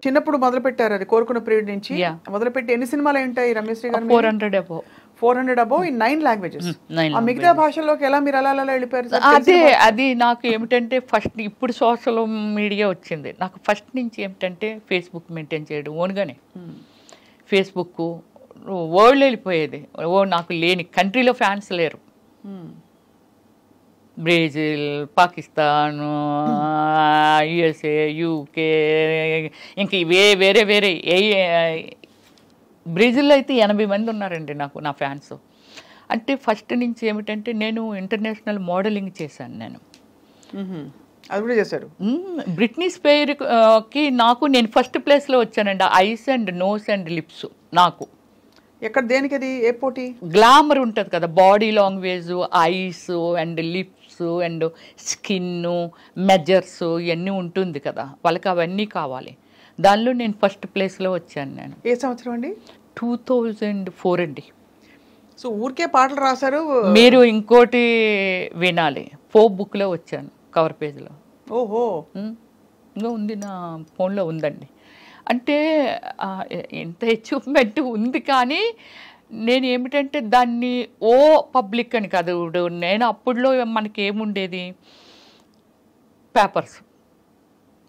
చిన్నప్పుడు మొదలు పెట్టారు అది కోరుకున్న పీరియడ్ నుంచి Yeah. మొదలుపెట్టి ఎన్ని సినిమాలు ఉంటాయి రమేశ్రీ గారు 400 above. 400 అబౌవ్ ఇన్ 9 లాంగ్వేజెస్ 9 ఆ మిగతా భాషల్లోకి ఎలా మీరు అలా అలా వెళ్ళిపోయారు సార్ అది నాకు ఏమిటంటే ఫస్ట్ ఇప్పుడు సోషల్ మీడియా వచ్చింది, నాకు ఫస్ట్ నుంచి ఏమిటంటే ఫేస్బుక్ మెయింటైన్ చేయడం ఓన్గానే. ఫేస్బుక్ వరల్డ్ వెళ్ళిపోయేది, నాకు లేని కంట్రీలో ఫ్యాన్స్ లేరు. బ్రెజిల్, పాకిస్తాన్, యుఎస్ఏ, యూకే, ఇంక ఇవే వేరే వేరే బ్రెజిల్లో అయితే 80 మంది ఉన్నారండి నాకు నా ఫ్యాన్స్. అంటే ఫస్ట్ నుంచి ఏమిటంటే నేను ఇంటర్నేషనల్ మోడలింగ్ చేశాను. నేను అది కూడా చేశారు. బ్రిట్నీ స్పేర్కి నేను ఫస్ట్ ప్లేస్లో వచ్చానండి. Eyes and nose and lips నాకు. ఎక్కడ దేనికి అది ఏ పోటీ? గ్లామర్ ఉంటుంది కదా, body language, eyes and lips and skin measures ఇవన్నీ ఉంటుంది కదా, వాళ్ళకి అవన్నీ కావాలి. దానిలో నేను ఫస్ట్ ప్లేస్లో వచ్చాను. నేను ఏ సంవత్సరం అండి? 2004 అండి. సో ఊరికే పాటలు రాశారు మీరు ఇంకోటి వినాలి, ఫోక్ బుక్లో వచ్చాను, కవర్ పేజ్లో. ఓహో, ఇంకా ఉంది, నా ఫోన్లో ఉందండి. అంటే ఎంత అచీవ్మెంట్ ఉంది, కానీ నేను ఏమిటంటే దాన్ని పబ్లిక్ అని కాదు. నేను అప్పుడులో మనకి ఏముండేది, పేపర్స్,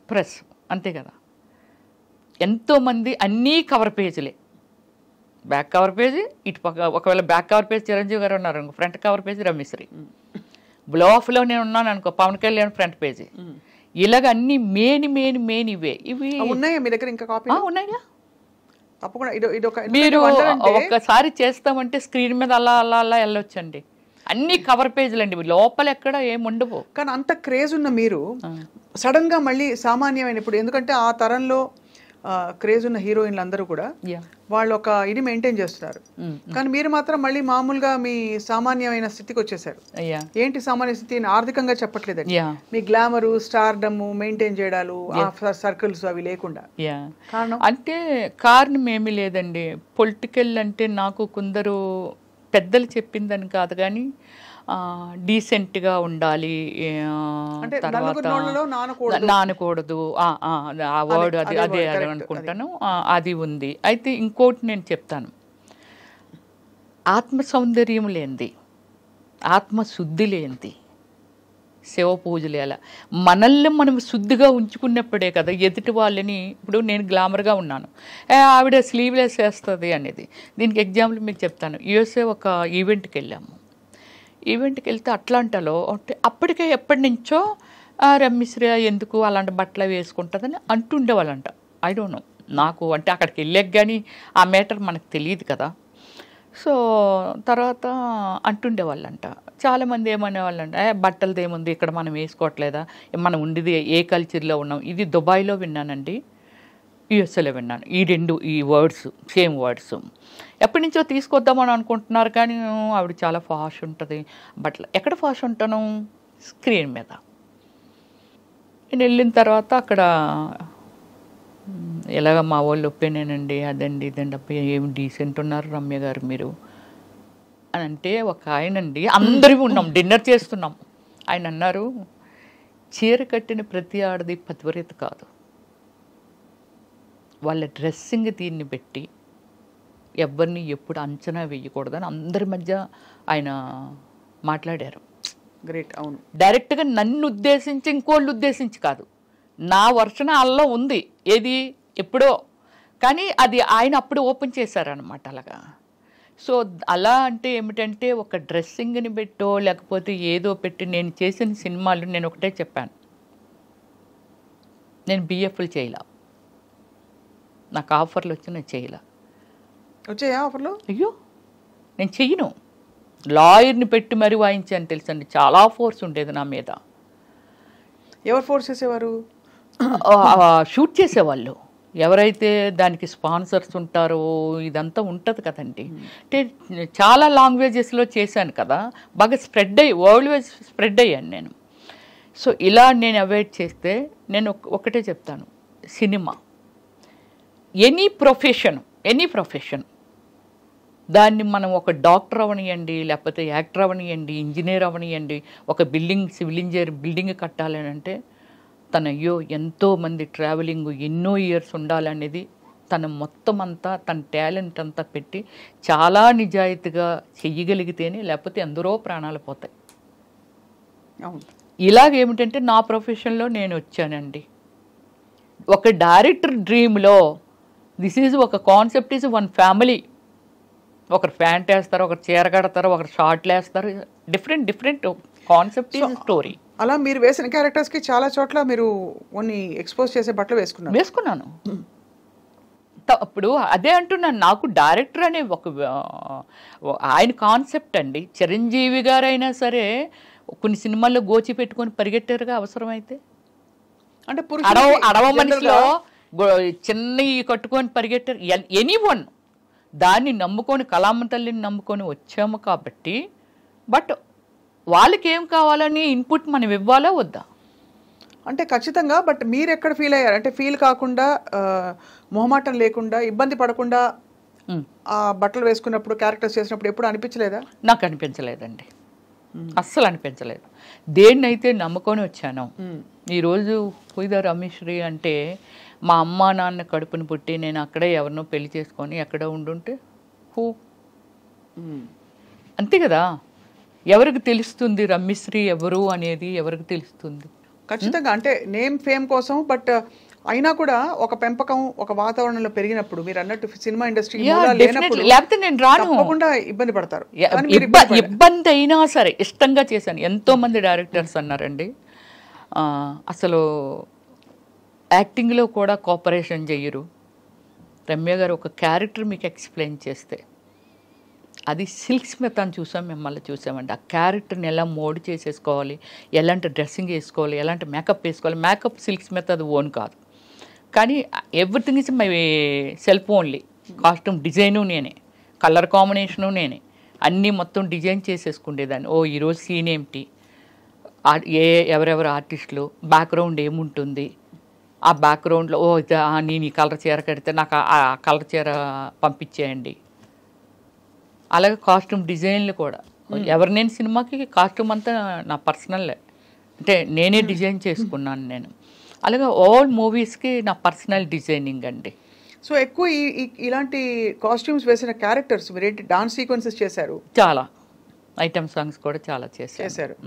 ప్రెస్, అంతే కదా. ఎంతోమంది అన్నీ కవర్ పేజీలే, బ్యాక్ కవర్ పేజీ ఇటు పక్క, ఒకవేళ బ్యాక్ కవర్ పేజ్ చిరంజీవి గారు ఉన్నారు అనుకో, ఫ్రంట్ కవర్ పేజీ రమేశ్రీ. బ్లాఫ్లో నేను ఉన్నాను అనుకో, పవన్ కళ్యాణ్ ఫ్రంట్ పేజీ. ఇలాగ అన్ని మెయిన్ ఇవే. ఇవి ఉన్నాయా మీ దగ్గర ఇంకా కాపీ? ఉన్నాయా? తప్పకుండా ఇది ఒక మీరు ఒక్కసారి చేస్తామంటే స్క్రీన్ మీద అలా అలా అలా వెళ్ళొచ్చండి. అన్ని కవర్ పేజీలు అండి, లోపల ఎక్కడ ఏముండవు. కానీ అంత క్రేజ్ ఉన్న మీరు సడన్ గా మళ్ళీ సామాన్యమైన, ఇప్పుడు ఎందుకంటే ఆ తరంలో క్రేజ్ ఉన్న హీరోయిన్లు అందరూ కూడా వాళ్ళు ఒక ఇది మెయింటైన్ చేస్తున్నారు, కానీ మీరు మాత్రం మళ్ళీ మామూలుగా మీ సామాన్యమైన స్థితికి వచ్చేసారు. ఏంటి సామాన్య స్థితి? ఆర్థికంగా చెప్పట్లేదండి, మీ గ్లామరు, స్టార్డమ్ మెయింటైన్ చేయడాలు, సర్కిల్స్ అవి లేకుండా అంటే కారణం ఏమీ లేదండి. పొలిటికల్ అంటే నాకు కొందరు పెద్దలు చెప్పిందని కాదు, కానీ డీసెంట్గా ఉండాలి, తర్వాత నానకూడదు, ఆ వర్డ్ అదే అనుకుంటాను, అది ఉంది. అయితే ఇంకోటి నేను చెప్తాను, ఆత్మ సౌందర్యం లేనిది, ఆత్మశుద్ధి లేనిది శివ పూజలు ఎలా, మనల్ని మనం శుద్ధిగా ఉంచుకున్నప్పుడే కదా ఎదుటి వాళ్ళని. ఇప్పుడు నేను గ్లామర్గా ఉన్నాను, ఆవిడ స్లీవ్లెస్ వేస్తుంది అనేది. దీనికి ఎగ్జాంపుల్ మీకు చెప్తాను. యూఎస్ఏ ఒక ఈవెంట్కి వెళ్ళాము. ఈవెంట్కి వెళ్తే అట్లాంటాలో అప్పటికే ఎప్పటి నుంచో రమ్మిశ్రీ ఎందుకు అలాంటి బట్టలు వేసుకుంటుందని అంటుండేవాళ్ళంట. ఐ డోంట్ నో, నాకు అంటే అక్కడికి వెళ్ళాక కానీ ఆ మ్యాటర్ మనకు తెలియదు కదా. సో తర్వాత అంటుండేవాళ్ళంట. చాలామంది ఏమనేవాళ్ళంట, బట్టలది ఏముంది, ఇక్కడ మనం వేసుకోవట్లేదా, మనం ఉండేది ఏ కల్చర్లో ఉన్నాం. ఇది దుబాయ్లో విన్నానండి, యుఎస్ఏలో విన్నాను. ఈ వర్డ్స్ సేమ్ వర్డ్స్ ఎప్పటి నుంచో తీసుకొద్దామని అనుకుంటున్నారు, కానీ ఆవిడ చాలా ఫాష్ ఉంటుంది బట్టలు. ఎక్కడ ఫాష్ ఉంటాను? స్క్రీన్ మీద. నేను వెళ్ళిన తర్వాత అక్కడ ఎలాగ మా వాళ్ళు ఒప్పేనేనండి, అదండి ఇదండి, అబ్బాయి ఏమి డీసెంట్ ఉన్నారు రమ్య గారు మీరు అని అంటే, ఒక ఆయనండి, అందరూ ఉన్నాం డిన్నర్ చేస్తున్నాం, ఆయన అన్నారు, చీర కట్టిన ప్రతి ఆడది పతివ్రత కాదు, వాళ్ళ డ్రెస్సింగ్ దీన్ని పెట్టి ఎవరిని ఎప్పుడు అంచనా వేయకూడదని అందరి మధ్య ఆయన మాట్లాడారు. గ్రేట్. అవును, డైరెక్ట్గా నన్ను ఉద్దేశించి ఇంకోళ్ళు ఉద్దేశించి కాదు, నా వర్షన అల్లో ఉంది ఏది ఎప్పుడో, కానీ అది ఆయన అప్పుడు ఓపెన్ చేశారనమాట అలాగా. సో అలా అంటే ఏమిటంటే ఒక డ్రెస్సింగ్ని పెట్టో లేకపోతే ఏదో పెట్టి, నేను చేసిన సినిమాలు నేను ఒకటే చెప్పాను, నేను బిఎఫ్లు చేయలే, నాకు ఆఫర్లు వచ్చి నేను చేయలే. వచ్చాయా ఆఫర్లు? అయ్యో నేను చెయ్యను, లాయర్ని పెట్టి మరీ వాయించాను తెలుసండి, చాలా ఫోర్స్ ఉండేది నా మీద. ఎవరు ఫోర్స్ చేసేవారు? షూట్ చేసేవాళ్ళు, ఎవరైతే దానికి స్పాన్సర్స్ ఉంటారో ఇదంతా ఉంటుంది కదండి. అంటే చాలా లాంగ్వేజెస్లో చేశాను కదా, బాగా స్ప్రెడ్ అయ్యి వరల్డ్ వైజ్ స్ప్రెడ్ అయ్యాను నేను. సో ఇలా నేను అవాయిడ్ చేస్తే, నేను ఒకటే చెప్తాను, సినిమా ఎనీ ప్రొఫెషన్ దాన్ని మనం ఒక డాక్టర్ అవనియండి, లేకపోతే యాక్టర్ అవనియండి, ఇంజనీర్ అవనియండి, ఒక సివిల్ ఇంజనీర్ బిల్డింగ్ కట్టాలని అంటే తన అయ్యో ఎంతోమంది ట్రావెలింగ్ ఎన్నో ఇయర్స్ ఉండాలనేది తన మొత్తం అంతా తన టాలెంట్ అంతా పెట్టి చాలా నిజాయితీగా చెయ్యగలిగితేనే, లేకపోతే ఎందరో ప్రాణాలు పోతాయి. ఇలాగేమిటంటే నా ప్రొఫెషన్లో నేను వచ్చానండి. ఒక డైరెక్టర్ డ్రీమ్లో దిస్ ఈజ్ ఒక కాన్సెప్ట్ ఈజ్ వన్ ఫ్యామిలీ. ఒకరు ప్యాంట్ వేస్తారు, ఒకరు చీర కడతారు, ఒకరు షార్ట్లు వేస్తారు. Different concept is story. అలా మీరు వేసిన క్యారెక్టర్స్కి చాలా చోట్ల మీరు కొన్ని ఎక్స్పోజ్ చేసే బట్టలు వేసుకున్నాను. అప్పుడు అదే అంటున్నాను, నాకు డైరెక్టర్ అనే ఒక ఆయన కాన్సెప్ట్ అండి. చిరంజీవి గారైనా సరే కొన్ని సినిమాల్లో గోచి పెట్టుకొని పరిగెట్టారుగా అవసరమైతే. అంటే అడవ మనిషిలో చిన్న కట్టుకొని పరిగెట్టారు. ఎనీవన్ దాన్ని నమ్ముకొని, కళామ తల్లిని నమ్ముకొని వచ్చాము కాబట్టి. బట్ వాళ్ళకి ఏం కావాలని ఇన్పుట్ మనం ఇవ్వాలా వద్దా అంటే ఖచ్చితంగా. బట్ మీరు ఎక్కడ ఫీల్ అయ్యారు అంటే, ఫీల్ కాకుండా, మొహమాటం లేకుండా, ఇబ్బంది పడకుండా ఆ బట్టలు వేసుకున్నప్పుడు, క్యారెక్టర్స్ చేసినప్పుడు ఎప్పుడు అనిపించలేదా? నాకు అనిపించలేదండి, అస్సలు అనిపించలేదు. దేన్నైతే నమ్ముకొని వచ్చాను. ఈరోజు పూజ రమేశ్వరి అంటే మా అమ్మ నాన్న కడుపుని పుట్టి నేను అక్కడే ఎవరినో పెళ్లి చేసుకొని ఎక్కడ ఉండుంటే అంతే కదా. ఎవరికి తెలుస్తుంది రమ్యశ్రీ ఎవరు అనేది? ఎవరికి తెలుస్తుంది? ఖచ్చితంగా. అంటే నేమ్ ఫేమ్ కోసం. బట్ అయినా కూడా ఒక పెంపకం, ఒక వాతావరణంలో పెరిగినప్పుడు మీరు అన్నట్టు సినిమా ఇండస్ట్రీ లేకపోతే నేను రాను, తప్పకుండా ఇబ్బంది పడతారు. ఇబ్బంది అయినా సరే ఇష్టంగా చేశాను. ఎంతో మంది డైరెక్టర్స్ అన్నారండి అసలు యాక్టింగ్లో కూడా కోఆపరేషన్ చెయ్యరు. రమ్య గారు ఒక క్యారెక్టర్ మీకు ఎక్స్ప్లెయిన్ చేస్తే, అది సిల్క్ స్మిత్ అని చూసాం, మిమ్మల్ని చూసామండి. ఆ క్యారెక్టర్ని ఎలా మోడ్ చేసేసుకోవాలి, ఎలాంటి డ్రెస్సింగ్ వేసుకోవాలి, ఎలాంటి మేకప్ వేసుకోవాలి. మేకప్ సిల్క్ స్మిత్ అది ఓన్ కాదు, కానీ everything is my self only. Costume design నేనే, కలర్ కాంబినేషను నేనే, అన్నీ మొత్తం డిజైన్ చేసేసుకుండేదాన్ని. ఈరోజు సీన్ ఏమిటి, ఎవరెవరు ఆర్టిస్టులు, బ్యాక్గ్రౌండ్ ఏముంటుంది, ఆ బ్యాక్గ్రౌండ్లో నేను ఈ కలర్ చీర కడితే నాకు ఆ కలర్ చీర పంపించేయండి. అలాగే కాస్ట్యూమ్ డిజైన్లు కూడా నేను సినిమాకి కాస్ట్యూమ్ అంతా నా పర్సనల్, అంటే నేనే డిజైన్ చేసుకున్నాను నేను. అలాగే ఆల్ మూవీస్కి నా పర్సనల్ డిజైనింగ్ అండి. సో ఎక్కువ ఇలాంటి కాస్ట్యూమ్స్ వేసిన క్యారెక్టర్స్ మీరేంటి డాన్స్ సీక్వెన్సెస్ చేశారు, చాలా ఐటమ్ సాంగ్స్ కూడా చాలా చేశారు.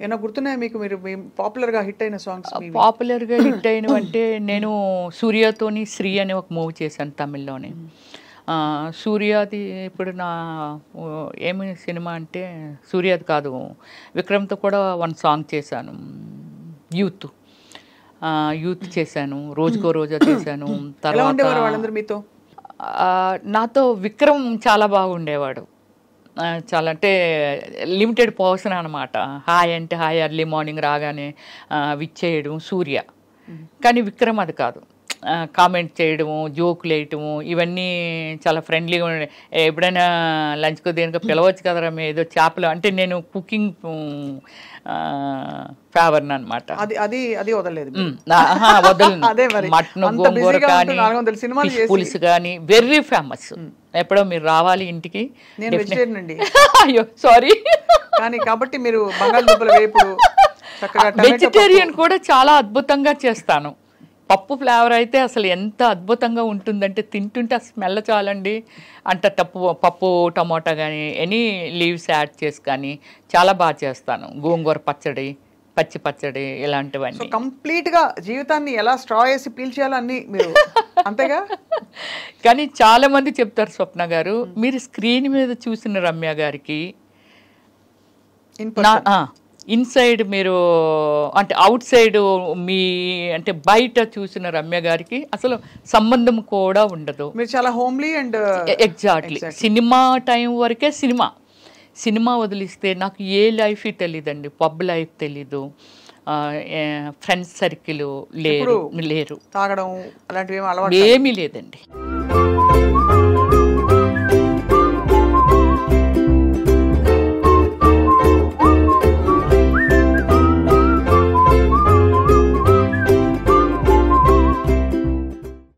ఏమైనా గుర్తున్నాయా మీకు? మీరు పాపులర్గా హిట్ అయిన సాంగ్స్? పాపులర్గా హిట్ అయినవంటే నేను సూర్యతోని శ్రీ అనే ఒక మూవీ చేశాను తమిళ్లోనే. సూర్యాది ఇప్పుడు నా ఏమి సినిమా అంటే సూర్యాది కాదు, విక్రమ్తో కూడా వన్ సాంగ్ చేశాను, యూత్ చేశాను, రోజుకో రోజా చేశాను. తర్వాత మీతో నాతో విక్రమ్ చాలా బాగుండేవాడు. చాలా అంటే లిమిటెడ్ పర్సన్ అనమాట. హాయ్ అంటే హాయ్, ఎర్లీ మార్నింగ్ రాగానే విచ్చేయడం సూర్య. కానీ విక్రమ్ అది కాదు, కామెంట్ చేయడము, జోకులు వేయటము, ఇవన్నీ చాలా ఫ్రెండ్లీగా ఉండే. ఎప్పుడైనా లంచ్కో దేనికో పిలవచ్చు కదరా ఏదో చేపలు అంటే, నేను కుకింగ్ ఫేవర్ని అనమాట. మటన్, గోంగూర కానీ, పులుసు కానీ వెరీ ఫేమస్. ఎప్పుడో మీరు రావాలి ఇంటికి. అయ్యో సారీ, కానీ కాబట్టి మీరు బంగాళదుంపల వేపుడు, వెజిటేరియన్ కూడా చాలా అద్భుతంగా చేస్తాను. పప్పు ఫ్లేవర్ అయితే అసలు ఎంత అద్భుతంగా ఉంటుందంటే, తింటుంటే ఆ స్మెల్ చాలండి. అంటే పప్పు టమోటా కానీ ఎనీ లీవ్స్ యాడ్ చేసి కానీ చాలా బాగా చేస్తాను. గోంగూర పచ్చడి, పచ్చి పచ్చడి, ఇలాంటివన్నీ. కంప్లీట్గా జీవితాన్ని ఎలా స్ట్రా వేసి పీల్చేయాలో అన్నీ మీరు అంతేగా. కానీ చాలా మంది చెప్తారు, స్వప్న గారు మీరు స్క్రీన్ మీద చూసిన రమ్య గారికి ఇన్సైడ్ మీరు అంటే అవుట్ సైడ్ మీ అంటే బయట చూసిన రమ్య గారికి అసలు సంబంధం కూడా ఉండదు. మీరు చాలా homely and exactly. Cinema time వరకే సినిమా వదిలిస్తే నాకు ఏ లైఫ్ తెలియదండి. పబ్ లైఫ్ తెలీదు, ఫ్రెండ్స్ సర్కిల్ లేరు, తాగడం అలాంటివి ఏమీ లేదండి.